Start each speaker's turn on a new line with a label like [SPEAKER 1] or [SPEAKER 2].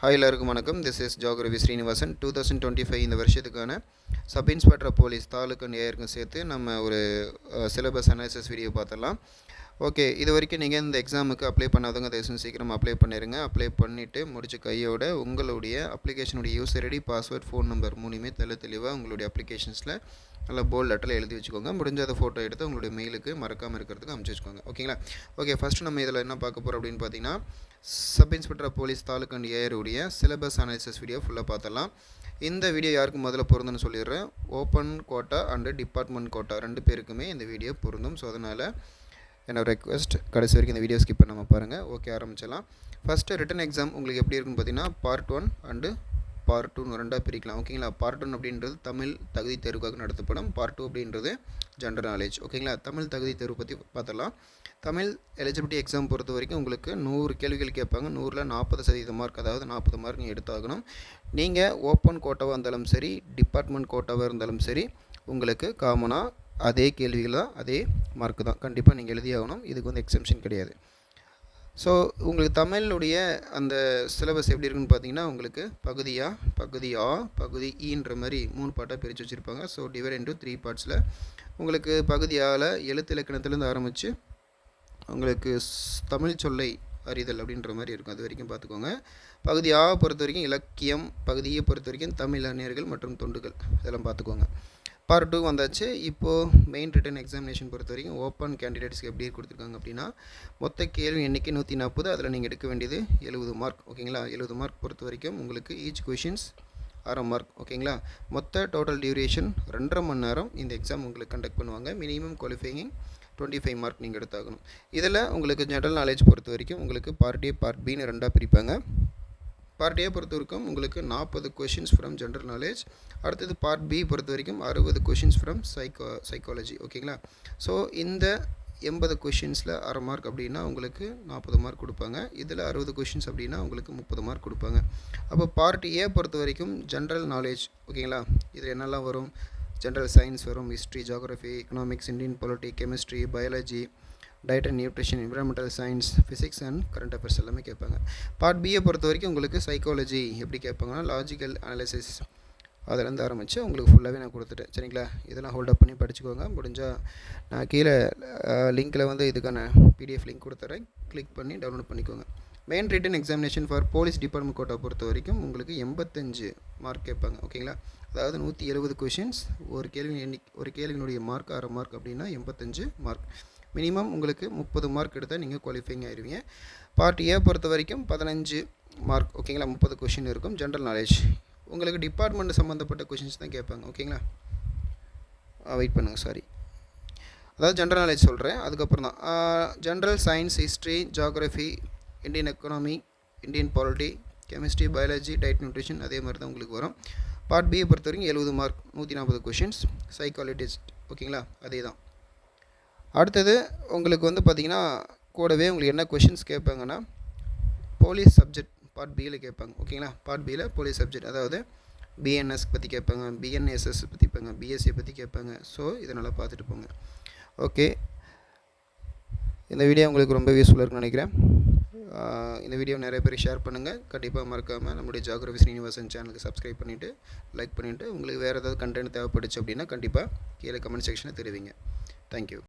[SPEAKER 1] Hi எல்லாருக்கும் வணக்கம். This is geography Srinivasan. 2025 இந்த வருஷத்துக்கான sub inspector police taluk and ஏஆருக்கும் சேர்த்து நம்ம ஒரு சிலபஸ் அனாலிசிஸ் வீடியோ பார்த்துடலாம். ஓகே, இது வரைக்கும் நீங்கள் இந்த எக்ஸாமுக்கு அப்ளை பண்ணாதவங்க தயவுசெய்து சீக்கிரம் அப்ளை பண்ணிடுங்க. அப்ளை பண்ணிவிட்டு முடிச்ச கையோட உங்களுடைய அப்ளிகேஷனுடைய user ID, password, phone number மூணுமே தெளிவாக உங்களுடைய அப்ளிகேஷன்ஸில் நல்லா போல்ட் லெட்டரில் எழுதி வச்சுக்கோங்க. முடிஞ்ச அதை ஃபோட்டோ எடுத்து உங்களுடைய மெயிலுக்கு மறக்காமல் இருக்கிறதுக்கு அனுப்பிச்சி வச்சுக்கோங்க. ஓகேங்களா? ஓகே, ஃபஸ்ட்டு நம்ம இதில் என்ன பார்க்க போகிறோம் அப்படின்னு பார்த்தீங்கன்னா, sub inspector police taluk and ஏஆருடைய சிலபஸ் அனாலிசிஸ் வீடியோ ஃபுல்லாக பார்த்தலாம். இந்த வீடியோ யாருக்கு முதல்ல பொருந்துன்னு சொல்லிடுறேன். Open quota and department quota ரெண்டு பேருக்குமே இந்த வீடியோ பொருந்தும். ஸோ அதனால் என்னோட ரெக்வஸ்ட் கடைசி வரைக்கும் இந்த வீடியோ ஸ்கிப் பண்ணாமல் பாருங்கள். ஓகே, ஆரம்பிச்சிடலாம். ஃபஸ்ட்டு ரிட்டன் எக்ஸாம் உங்களுக்கு எப்படி இருக்குன்னு பார்த்தீங்கன்னா, பார்ட் 1 அண்டு பார்ட் 2 ரெண்டாக பிரிக்கலாம். ஓகேங்களா? பார்ட் 1 அப்படின்றது தமிழ் தகுதி தேர்வுக்காக நடத்தப்படும். பார்ட் 2 அப்படின்றது ஜென்ரல் நாலேஜ். ஓகேங்களா? தமிழ் தகுதி தேர்வு பற்றி பார்த்துடலாம். தமிழ் எலிஜிபிலிட்டி எக்ஸாம் பொறுத்த வரைக்கும் உங்களுக்கு 100 கேள்விகள் கேட்பாங்க. 100ல் 40% மார்க், அதாவது 40 மார்க் நீங்கள் எடுத்தாகணும். நீங்கள் ஓப்பன் கோட்டாவாக இருந்தாலும் சரி, டிபார்ட்மெண்ட் கோட்டாவாக இருந்தாலும் சரி, உங்களுக்கு காமனாக அதே கேள்விகள் தான், அதே மார்க்கு தான் கண்டிப்பாக நீங்கள் எழுதியாகணும். இதுக்கு வந்து எக்ஸம்ஷன் கிடையாது. ஸோ உங்களுக்கு தமிழுடைய அந்த சிலபஸ் எப்படி இருக்குன்னு பார்த்தீங்கன்னா, உங்களுக்கு பகுதி ஆ, பகுதி ஈன்ற மாதிரி 3 பார்ட்டாக பிரித்து வச்சுருப்பாங்க. ஸோ டிவைட் இன்டு 3 பார்ட்ஸில் உங்களுக்கு பகுதி ஆவில் எழுத்து இலக்கணத்துலேருந்து ஆரம்பித்து உங்களுக்கு தமிழ் சொல்லை அறிதல் அப்படின்ற மாதிரி இருக்கும். அது வரைக்கும் பார்த்துக்கோங்க. பகுதி ஆ பொறுத்த வரைக்கும் இலக்கியம், பகுதியை பொறுத்த வரைக்கும் தமிழ் அறிஞர்கள் மற்றும் தொண்டுகள், இதெல்லாம் பார்த்துக்கோங்க. பார்ட் 2 வந்தாச்சு. இப்போது மெயின் ரிட்டன் எக்ஸாமினேஷன் பொறுத்த வரைக்கும் ஓப்பன் கேண்டிடேட்ஸ்க்கு எப்படி கொடுத்துருக்காங்க அப்படின்னா, மொத்த கேள்வி எண்ணிக்கை 140. அதில் நீங்கள் எடுக்க வேண்டியது 70 மார்க். ஓகேங்களா? 70 மார்க் பொறுத்த வரைக்கும் உங்களுக்கு ஈச் கொஷின்ஸ் 1/2 மார்க். ஓகேங்களா? மொத்த டோட்டல் டியூரேஷன் 2.5 மணி நேரம் இந்த எக்ஸாம் உங்களுக்கு கண்டக்ட் பண்ணுவாங்க. மினிமம் குவாலிஃபையிங் 25 மார்க் நீங்கள் எடுத்தாகணும். இதில் உங்களுக்கு ஜென்ரல் நாலேஜ் பொறுத்த வரைக்கும் உங்களுக்கு பார்ட் ஏ, பார்ட் பின்னு ரெண்டாக பிரிப்பாங்க. பார்ட் ஏ பொறுத்த வரைக்கும் உங்களுக்கு 40 கொஷின்ஸ் ஃப்ரம் ஜென்ரல் நாலேஜ். அடுத்தது பார்ட் பி பொறுத்த வரைக்கும் 60 கொஷின்ஸ் ஃப்ரம் சைக்காலஜி. ஓகேங்களா? ஸோ இந்த 80 கொஷின்ஸில் 1/2 மார்க் அப்படின்னா உங்களுக்கு 40 மார்க் கொடுப்பாங்க. இதில் 60 கொஷின்ஸ் அப்படின்னா உங்களுக்கு 30 மார்க் கொடுப்பாங்க. அப்போ பார்ட் ஏ பொறுத்த வரைக்கும் ஜென்ரல் நாலேஜ். ஓகேங்களா? இதில் என்னெல்லாம் வரும்? ஜென்ரல் சயின்ஸ் வரும், history, geography, economics, Indian polity, chemistry, biology, diet and nutrition, environmental science, physics and current affairs எல்லாமே கேட்பாங்க. பார்ட் பியை பொறுத்த வரைக்கும் உங்களுக்கு சைக்காலஜி எப்படி கேட்பாங்கன்னா, லாஜிக்கல் அனாலிசிஸ் அதிலேருந்து ஆரம்பித்து உங்களுக்கு ஃபுல்லாகவே நான் கொடுத்துட்டேன். சரிங்களா? இதெல்லாம் ஹோல்ட் அப் பண்ணி படிச்சுக்கோங்க. முடிஞ்சால் நான் கீழே லிங்க்கில் வந்து இதுக்கான பிடிஎஃப் லிங்க் கொடுத்துறேன். கிளிக் பண்ணி டவுன்லோட் பண்ணிக்கோங்க. Main written examination for police department quota பொறுத்த வரைக்கும் உங்களுக்கு 85 மார்க் கேட்பாங்க. ஓகேங்களா? அதாவது 170 கொஷின்ஸ், ஒரு கேள்வியினுடைய மார்க் 1/2 மார்க் அப்படின்னா 85 மார்க். மினிமம் உங்களுக்கு 30 மார்க் எடுத்தால் நீங்கள் குவாலிஃபைங் ஆயிடுவீங்க. பார்ட் ஏ பொறுத்த வரைக்கும் 15 மார்க். ஓகேங்களா? 30 கொஷின் இருக்கும். ஜென்ரல் நாலேஜ் உங்களுக்கு டிபார்ட்மெண்ட் சம்மந்தப்பட்ட கொஷின்ஸ் தான் கேட்பாங்க. ஓகேங்களா? வெயிட் பண்ணுங்கள், சாரி. அதாவது ஜென்ரல் நாலேஜ் சொல்கிறேன், அதுக்கப்புறம் தான் general science, history, geography, Indian economy, Indian polity, chemistry, biology, diet, nutrition அதே மாதிரி தான் உங்களுக்கு வரும். பார்ட் பியை பொறுத்த வரைக்கும் 70 மார்க், 140 கொஷின்ஸ், சைக்காலஜிஸ்ட். ஓகேங்களா? அதே தான். அடுத்தது உங்களுக்கு வந்து பார்த்திங்கன்னா, கூடவே உங்களுக்கு என்ன கொஷின்ஸ் கேட்பாங்கன்னா, போலீஸ் சப்ஜெக்ட் பார்ட் பியில் கேட்பாங்க. ஓகேங்களா? பார்ட் பியில் போலீஸ் சப்ஜெக்ட், அதாவது பிஎன்எஸ் பற்றி கேட்பாங்க, பிஎன்எஸ்எஸ் பற்றி கேட்பாங்க, பிஎஸ்சி பற்றி கேட்பாங்க. ஸோ இதை நல்லா பார்த்துட்டு போங்க. ஓகே, இந்த வீடியோ உங்களுக்கு ரொம்ப யூஸ்ஃபுல்லாக இருக்குன்னு நினைக்கிறேன். இந்த வீடியோ நிறைய பேர் ஷேர் பண்ணுங்கள். கண்டிப்பாக மறக்காமல் நம்முடைய ஜியோகிராஃபி ஸ்ரீனிவாசன் சேனலுக்கு சப்ஸ்கிரைப் பண்ணிவிட்டு லைக் பண்ணிவிட்டு, உங்களுக்கு வேறு ஏதாவது கண்டென்ட் தேவைப்படுச்சு அப்படின்னா கண்டிப்பாக கீழே கமெண்ட் செக்ஷனில் தெரிவிங்க. தேங்க்யூ.